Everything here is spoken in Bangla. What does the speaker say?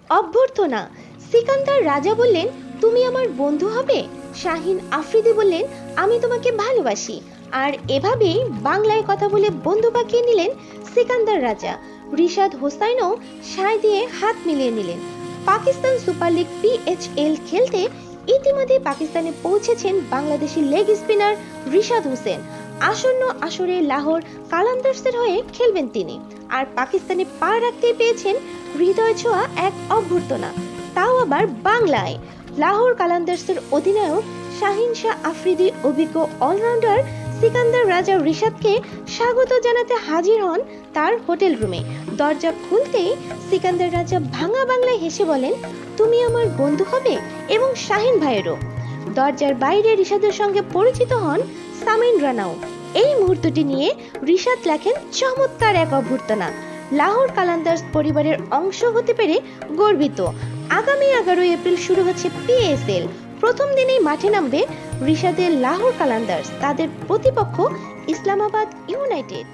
অভ্যর্থনা। সিকান্দার রাজা বললেন, তুমি আমার বন্ধু হবে। শাহিন আফ্রিদি বললেন, আমি তোমাকে ভালোবাসি। আর এভাবেই বাংলায় কথা বলে বন্ধু পাকিয়ে নিলেন সিকান্দার রাজা। রিশাদ হোসাইনও সায় দিয়ে হাত মিলিয়ে নিলেন। পাকিস্তান সুপার লিগ PHL খেলতে ইতিমধ্যে পাকিস্তানে পৌঁছেছেন বাংলাদেশি লেগ স্পিনার রিশাদ হোসেন। আসন্ন আসরে লাহোর কালান্দার্সের হয়ে খেলবেন তিনি। আর পাকিস্তানে পা রাখতে পেয়েছেন হৃদয় ছোঁয়া এক অভ্যর্থনা, তাও আবার বাংলায়। লাহোর কালান্দার্সের অধিনায়ক শাহিন শাহ আফ্রিদি অভিজ্ঞ অলরাউন্ডার সিকান্দার রাজা রিশাদকে স্বাগত জানাতে হাজির হন তার হোটেল রুমে। দরজা খুলতেই সিকান্দার রাজা ভাঙা বাংলায় হেসে বলেন, তুমি আমার বন্ধু হবে এবং শাহিন ভাইয়েরও। দরজার বাইরে রিশাদের সঙ্গে পরিচিত হন সামিন রানাও। এই মুহূর্তটি নিয়ে রিশাদ লেখেন, চমৎকার এক অভ্যর্থনা। লাহোর কালান্দার্স পরিবারের অংশ হতে পেরে গর্বিত। আগামী 11 এপ্রিল শুরু হচ্ছে PSL। প্রথম দিনেই মাঠে নামবে রিশাদের লাহোর কালান্দার্স। তাদের প্রতিপক্ষ ইসলামাবাদ ইউনাইটেড।